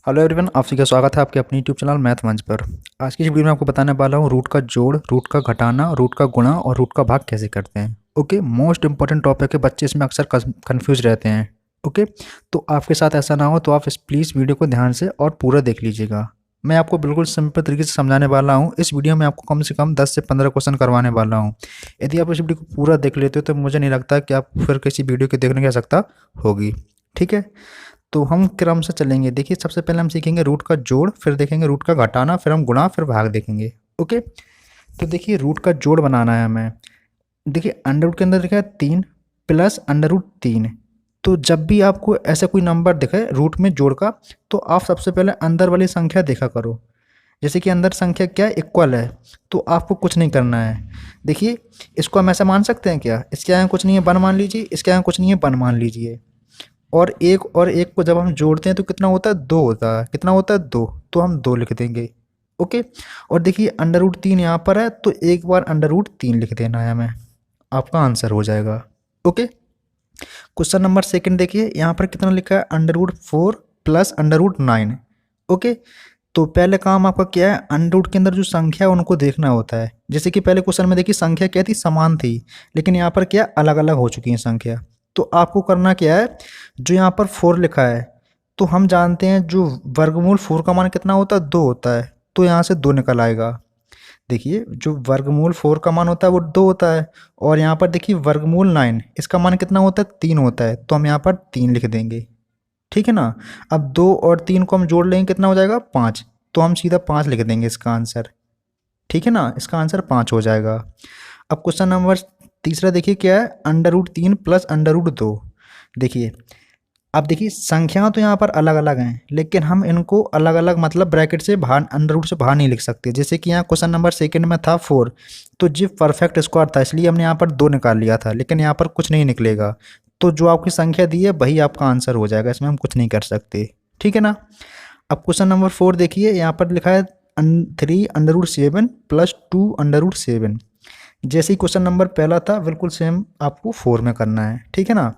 Hello everyone, आप सभी का स्वागत है आपके अपनी यूट्यूब चैनल मैथ मंच पर। आज की इस वीडियो में आपको बताने वाला हूँ रूट का जोड़, रूट का घटाना, रूट का गुणा और रूट का भाग कैसे करते हैं। ओके, मोस्ट इंपॉर्टेंट टॉपिक है, बच्चे इसमें अक्सर कंफ्यूज रहते हैं। ओके, तो आपके साथ ऐसा ना हो तो आप प्लीज़ वीडियो को ध्यान से और पूरा देख लीजिएगा। मैं आपको बिल्कुल सिंपल तरीके से समझाने वाला हूँ। इस वीडियो में आपको कम से कम 10 से 15 क्वेश्चन करवाने वाला हूँ। यदि आप इस वीडियो को पूरा देख लेते हो तो मुझे नहीं लगता कि आप फिर किसी वीडियो के देखने की आवश्यकता होगी। ठीक है, तो हम क्रम से चलेंगे। देखिए, सबसे पहले हम सीखेंगे रूट का जोड़, फिर देखेंगे रूट का घटाना, फिर हम गुणा, फिर भाग देखेंगे। ओके, तो देखिए रूट का जोड़ बनाना है हमें। देखिए अंडर रूट के अंदर लिखा है 3 प्लस अंडर रूट 3। तो जब भी आपको ऐसा कोई नंबर दिखे रूट में जोड़ का, तो आप सबसे पहले अंदर वाली संख्या देखा करो। जैसे कि अंदर संख्या क्या है, इक्वल है, तो आपको कुछ नहीं करना है। देखिए, इसको हम ऐसा मान सकते हैं क्या, इसके यहाँ कुछ नहीं है 1 मान लीजिए, इसके यहाँ कुछ नहीं है 1 मान लीजिए। और एक को जब हम जोड़ते हैं तो कितना होता है, 2 होता है। कितना होता है, 2। तो हम 2 लिख देंगे। ओके, और देखिए अंडर रूट 3 यहाँ पर है, तो एक बार अंडर रूट 3 लिख देना है हमें, आपका आंसर हो जाएगा। ओके, क्वेश्चन नंबर सेकंड देखिए, यहाँ पर कितना लिखा है, under root 4 plus under root 9। Okay, तो पहले काम आपका क्या है, अंडर रूट के अंदर जो संख्या है उनको देखना होता है। जैसे कि पहले क्वेश्चन में देखिए संख्या क्या थी, समान थी, लेकिन यहाँ पर क्या अलग अलग हो चुकी है संख्या। तो आपको करना क्या है, जो यहाँ पर 4 लिखा है, तो हम जानते हैं जो वर्गमूल 4 का मान कितना होता है, 2 होता है। तो यहाँ से 2 निकल आएगा। देखिए जो वर्गमूल 4 का मान होता है वो 2 होता है, और यहाँ पर देखिए वर्गमूल 9 इसका मान कितना होता है, 3 होता है। तो हम यहाँ पर 3 लिख देंगे। ठीक है ना। अब 2 और 3 को हम जोड़ लेंगे, कितना हो जाएगा, 5। तो हम सीधा 5 लिख देंगे इसका आंसर। ठीक है ना, इसका आंसर 5 हो जाएगा। अब क्वेश्चन नंबर तीसरा देखिए क्या है, under root 3 plus under root 2। देखिए, अब देखिए संख्याएं तो यहाँ पर अलग अलग हैं, लेकिन हम इनको अलग अलग मतलब ब्रैकेट से बाहर, अंडर रूट से बाहर नहीं लिख सकते। जैसे कि यहाँ क्वेश्चन नंबर सेकंड में था 4, तो जी परफेक्ट स्क्वायर था, इसलिए हमने यहाँ पर 2 निकाल लिया था, लेकिन यहाँ पर कुछ नहीं निकलेगा। तो जो आपकी संख्या दी है वही आपका आंसर हो जाएगा, इसमें हम कुछ नहीं कर सकते। ठीक है ना। अब क्वेश्चन नंबर 4 देखिए, यहाँ पर लिखा है 3 under root 7 plus 2 under root 7। जैसे ही क्वेश्चन नंबर पहला था बिल्कुल सेम आपको 4 में करना है। ठीक है ना।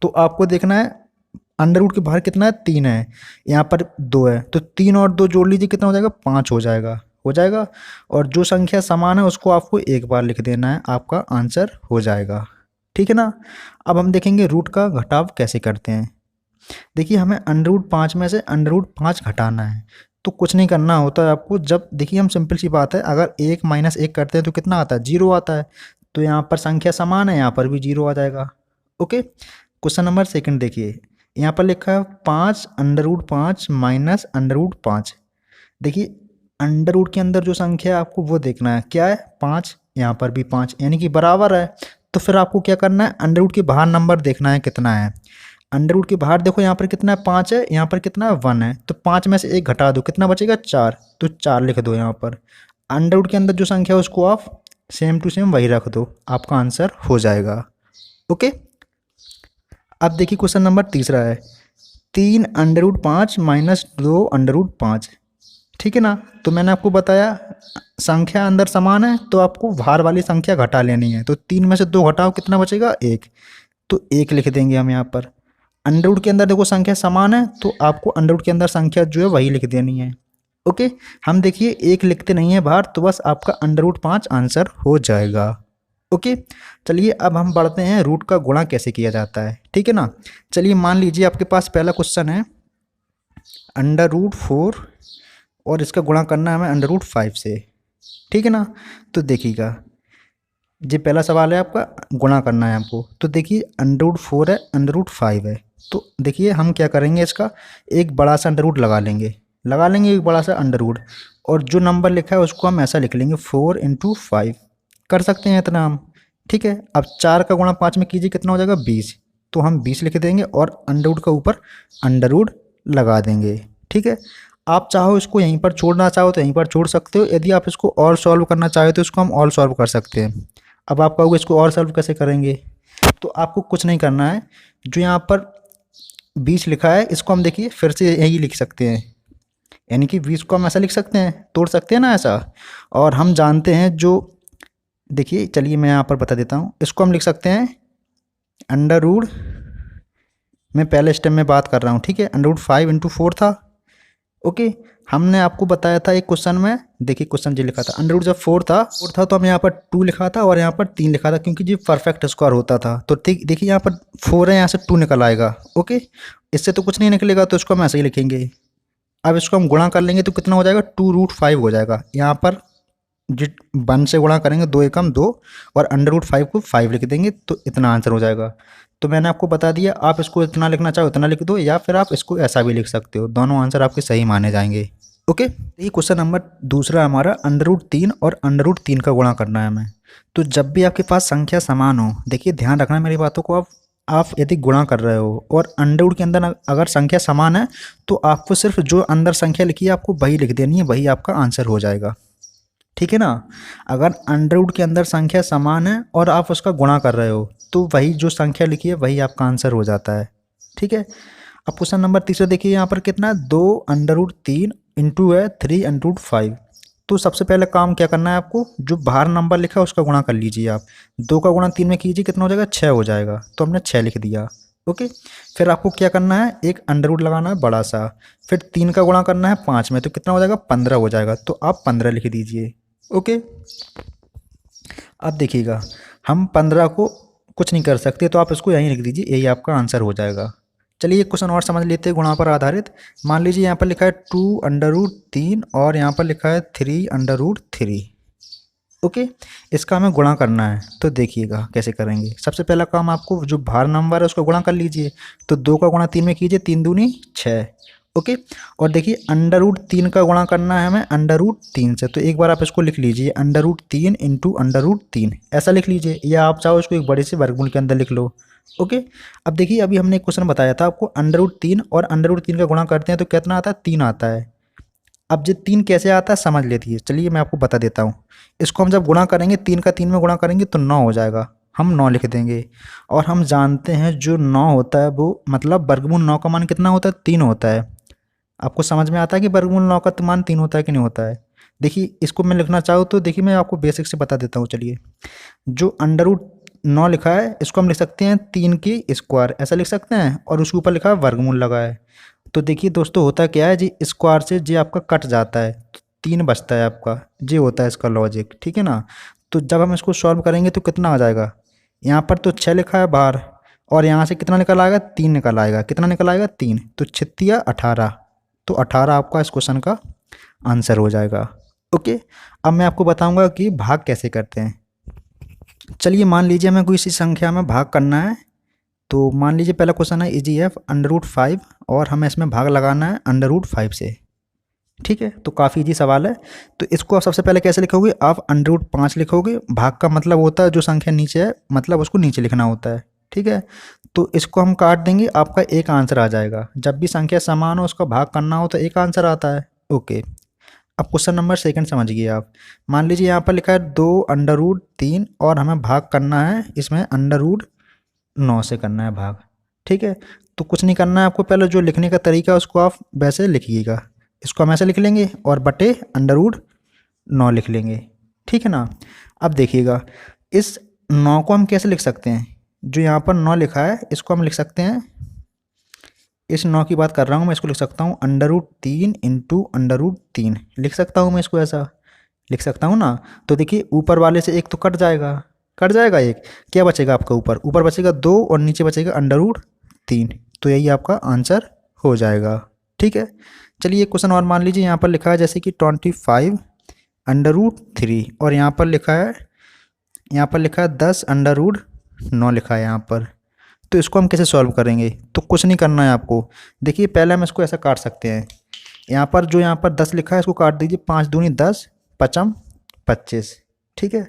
तो आपको देखना है अंडर रूट के बाहर कितना है, 3 है, यहाँ पर 2 है, तो 3 और 2 जोड़ लीजिए, कितना हो जाएगा, 5 हो जाएगा। हो जाएगा, और जो संख्या समान है उसको आपको एक बार लिख देना है, आपका आंसर हो जाएगा। ठीक है ना। अब हम देखेंगे रूट का घटाव कैसे करते हैं। देखिए, हमें अंडर रूट 5 में से अंडर रूट 5 घटाना है, तो कुछ नहीं करना होता है आपको। जब देखिए हम सिंपल सी बात है, अगर 1 माइनस 1 करते हैं तो कितना आता है, 0 आता है। तो यहाँ पर संख्या समान है, यहाँ पर भी 0 आ जाएगा। ओके, क्वेश्चन नंबर सेकंड देखिए, यहाँ पर लिखा है 5 under root 5 minus under root 5। देखिए अंडर रूट के अंदर जो संख्या है आपको वो देखना है, क्या है, 5, यहाँ पर भी 5, यानी कि बराबर है। तो फिर आपको क्या करना है, अंडर रूट के बाहर नंबर देखना है कितना है। अंडर रूट के बाहर देखो, यहाँ पर कितना है, 5 है, यहाँ पर कितना है, 1 है। तो 5 में से 1 घटा दो, कितना बचेगा, 4। तो 4 लिख दो यहाँ पर। अंडर रूट के अंदर जो संख्या है उसको आप सेम टू सेम वही रख दो, आपका आंसर हो जाएगा। ओके, अब देखिए क्वेश्चन नंबर तीसरा है, 3 under root 5 minus 2 under root 5। ठीक है ना। तो मैंने आपको बताया संख्या अंदर समान है, तो आपको बाहर वाली संख्या घटा लेनी है। तो 3 में से 2 घटाओ, कितना बचेगा, 1। तो 1 लिख देंगे हम यहाँ पर। अंडर रूट के अंदर देखो संख्या समान है, तो आपको अंडर रूट के अंदर संख्या जो है वही लिख देनी है। ओके, हम देखिए 1 लिखते नहीं है बाहर, तो बस आपका अंडर रूट 5 आंसर हो जाएगा। ओके, चलिए अब हम बढ़ते हैं रूट का गुणा कैसे किया जाता है। ठीक है ना। चलिए मान लीजिए आपके पास पहला क्वेश्चन है अंडर रूट 4, और इसका गुणा करना है हमें अंडर रूट 5 से। ठीक है ना। तो देखिएगा, जी पहला सवाल है आपका, गुणा करना है आपको। तो देखिए अंडर रूट 4 है, अंडर रूट 5 है। तो देखिए हम क्या करेंगे, इसका एक बड़ा सा अंडर रूट लगा लेंगे एक बड़ा सा अंडर रूट, और जो नंबर लिखा है उसको हम ऐसा लिख लेंगे 4 इंटू 5। कर सकते हैं इतना हम। ठीक है, अब 4 का गुणा 5 में कीजिए, कितना हो जाएगा, 20। तो हम 20 लिख देंगे, और अंडर रूट का ऊपर अंडर रूट लगा देंगे। ठीक है, आप चाहो इसको यहीं पर छोड़ना चाहो तो यहीं पर छोड़ सकते हो। यदि आप इसको और सॉल्व करना चाहो तो इसको हम और सॉल्व कर सकते हैं। अब आप कहोगे इसको और सॉल्व कैसे करेंगे, तो आपको कुछ नहीं करना है। जो यहाँ पर 20 लिखा है इसको हम देखिए फिर से यही लिख सकते हैं, यानी कि 20 को हम ऐसा लिख सकते हैं, तोड़ सकते हैं ना ऐसा। और हम जानते हैं जो, देखिए चलिए मैं यहाँ पर बता देता हूँ, इसको हम लिख सकते हैं अंडर रूट, मैं पहले स्टेप में बात कर रहा हूँ। ठीक है, अंडर रूट 5 इंटू 4 था, ओके, हमने आपको बताया था एक क्वेश्चन में, देखिए क्वेश्चन जो लिखा था अंडर रूट जब फोर था तो हमने यहाँ पर 2 लिखा था और यहाँ पर 3 लिखा था क्योंकि जो परफेक्ट स्क्वायर होता था। तो ठीक देखिए यहाँ पर 4 है, यहाँ से 2 निकल आएगा। ओके, इससे तो कुछ नहीं निकलेगा तो इसको हम ऐसे ही लिखेंगे। अब इसको हम गुणा कर लेंगे तो कितना हो जाएगा, 2√5 हो जाएगा। यहाँ पर जो 1 से गुणा करेंगे 2 एकम 2 और अंडर रूट 5 को 5 लिख देंगे तो इतना आंसर हो जाएगा। तो मैंने आपको बता दिया, आप इसको इतना लिखना चाहो इतना लिख दो या फिर आप इसको ऐसा भी लिख सकते हो, दोनों आंसर आपके सही माने जाएंगे। ओके, ये क्वेश्चन नंबर दूसरा हमारा अंडर रूट 3 और अंडर रूट 3 का गुणा करना है हमें। तो जब भी आपके पास संख्या समान हो, देखिए ध्यान रखना मेरी बातों को, आप यदि गुणा कर रहे हो और अंडर रूट के अंदर अगर संख्या समान है तो आपको सिर्फ जो अंदर संख्या लिखी है आपको वही लिख देनी है, वही आपका आंसर हो जाएगा। ठीक है ना, अगर अंडर रूट के अंदर संख्या समान है और आप उसका गुणा कर रहे हो तो वही जो संख्या लिखी है वही आपका आंसर हो जाता है। ठीक है, अब क्वेश्चन नंबर तीसरा देखिए, यहाँ पर कितना है, 2√3 इंटू है 3√5। तो सबसे पहले काम क्या करना है आपको, जो बाहर नंबर लिखा है उसका गुणा कर लीजिए आप। 2 का गुणा 3 में कीजिए, कितना हो जाएगा, 6 हो जाएगा। तो हमने 6 लिख दिया। ओके, फिर आपको क्या करना है, एक अंडर रूट लगाना है बड़ा सा, फिर 3 का गुणा करना है 5 में तो कितना हो जाएगा, 15 हो जाएगा। तो आप 15 लिख दीजिए। ओके, अब देखिएगा हम 15 को कुछ नहीं कर सकते तो आप इसको यहीं लिख दीजिए, यही आपका आंसर हो जाएगा। चलिए एक क्वेश्चन और समझ लेते हैं गुणा पर आधारित। मान लीजिए यहाँ पर लिखा है 2√3 और यहाँ पर लिखा है 3√3। ओके, इसका हमें गुणा करना है तो देखिएगा कैसे करेंगे। सबसे पहला काम, आपको जो बाहर नंबर है उसको गुणा कर लीजिए। तो 2 का गुणा 3 में कीजिए, 3 दूनी 6। ओके, और देखिए अंडर रूट 3 का गुणा करना है हमें अंडर रूट 3 से। तो एक बार आप इसको लिख लीजिए, under root 3 into under root 3 ऐसा लिख लीजिए, या आप चाहो इसको एक बड़े से वर्गमूल के अंदर लिख लो। ओके, अब देखिए अभी हमने एक क्वेश्चन बताया था आपको, अंडर रूट 3 और अंडर रूट 3 का गुणा करते हैं तो कितना आता है, 3 आता है। अब जो 3 कैसे आता है समझ लेती है, चलिए मैं आपको बता देता हूँ। इसको हम जब गुणा करेंगे 3 का 3 में गुणा करेंगे तो 9 हो जाएगा, हम 9 लिख देंगे। और हम जानते हैं जो 9 होता है वो मतलब वर्गमूल 9 का मान कितना होता है, 3 होता है। आपको समझ में आता है कि वर्गमूल 9 का मान 3 होता है कि नहीं होता है। देखिए इसको मैं लिखना चाहूँ तो देखिए मैं आपको बेसिक से बता देता हूँ। चलिए, जो अंडर रूट 9 लिखा है इसको हम लिख सकते हैं 3 की स्क्वायर, ऐसा लिख सकते हैं, और उसके ऊपर लिखा है वर्गमूल लगा है। तो देखिए दोस्तों होता क्या है जी, स्क्वायर से जी आपका कट जाता है तो 3 बचता है आपका, जी होता है इसका लॉजिक। ठीक है ना, तो जब हम इसको सॉल्व करेंगे तो कितना आ जाएगा, यहाँ पर तो 6 लिखा है बाहर और यहाँ से कितना निकल आएगा, 3 निकल आएगा। कितना निकल आएगा, 3। तो 6 18, तो 18 आपका इस क्वेश्चन का आंसर हो जाएगा। ओके, अब मैं आपको बताऊंगा कि भाग कैसे करते हैं। चलिए मान लीजिए हमें कोई सी संख्या में भाग करना है। तो मान लीजिए पहला क्वेश्चन है EGF अंडर रूट 5 और हमें इसमें भाग लगाना है अंडर रूट 5 से। ठीक है, तो काफ़ी इजी सवाल है। तो इसको आप सबसे पहले कैसे लिखोगे, आप अंडर रूट 5 लिखोगे। भाग का मतलब होता है जो संख्या नीचे है मतलब उसको नीचे लिखना होता है। ठीक है, तो इसको हम काट देंगे, आपका एक आंसर आ जाएगा। जब भी संख्या समान हो उसका भाग करना हो तो एक आंसर आता है। ओके, अब क्वेश्चन नंबर सेकंड समझिए आप। मान लीजिए यहाँ पर लिखा है 2√3 और हमें भाग करना है इसमें अंडर रूट 9 से करना है भाग। ठीक है, तो कुछ नहीं करना है आपको, पहले जो लिखने का तरीका है उसको आप वैसे लिखिएगा। इसको हम ऐसे लिख लेंगे और बटे अंडर रूट 9 लिख लेंगे। ठीक है ना, अब देखिएगा इस 9 को हम कैसे लिख सकते हैं, जो यहाँ पर 9 लिखा है इसको हम लिख सकते हैं, इस 9 की बात कर रहा हूँ मैं, इसको लिख सकता हूँ under root 3 into under root 3 लिख सकता हूँ मैं इसको, ऐसा लिख सकता हूँ ना। तो देखिए ऊपर वाले से एक तो कट जाएगा, कट जाएगा एक, क्या बचेगा आपका ऊपर, ऊपर बचेगा 2 और नीचे बचेगा अंडर रूट 3। तो यही आपका आंसर हो जाएगा। ठीक है, चलिए एक क्वेश्चन और मान लीजिए, यहाँ पर लिखा है जैसे कि 25 अंडर रूट 3 और यहाँ पर लिखा है 10 अंडर रूट 9 लिखा है यहाँ पर। तो इसको हम कैसे सॉल्व करेंगे, तो कुछ नहीं करना है आपको। देखिए पहले हम इसको ऐसा काट सकते हैं, यहाँ पर 10 लिखा है इसको काट दीजिए, 5 दूनी 10 पचम 25। ठीक है,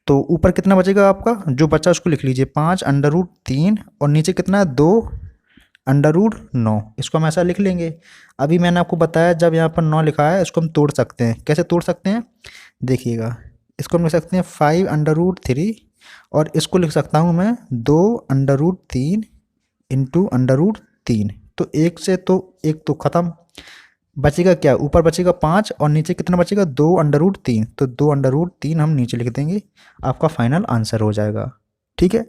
तो ऊपर कितना बचेगा आपका, जो बचा उसको लिख लीजिए, 5 अंडर रूट 3 और नीचे कितना है 2 अंडर रूट 9, इसको हम ऐसा लिख लेंगे। अभी मैंने आपको बताया जब यहाँ पर 9 लिखा है इसको हम तोड़ सकते हैं। कैसे तोड़ सकते हैं, देखिएगा इसको हम लिख सकते हैं 5 अंडर रूट 3 और इसको लिख सकता हूँ मैं 2 under root 3 into under root 3। तो एक तो ख़त्म, बचेगा क्या, ऊपर बचेगा 5 और नीचे कितना बचेगा 2 अंडर रूट 3। तो 2 अंडर रूट 3 हम नीचे लिख देंगे, आपका फाइनल आंसर हो जाएगा। ठीक है,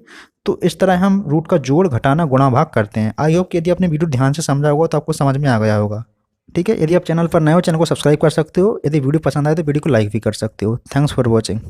तो इस तरह हम रूट का जोड़ घटाना गुणा भाग करते हैं। आई होप कि यदि आपने वीडियो ध्यान से समझा होगा तो आपको समझ में आ गया होगा। ठीक है, यदि आप चैनल पर नए हो, चैनल को सब्सक्राइब कर सकते हो। यदि वीडियो पसंद आए तो वीडियो को लाइक भी कर सकते हो। Thanks for watching.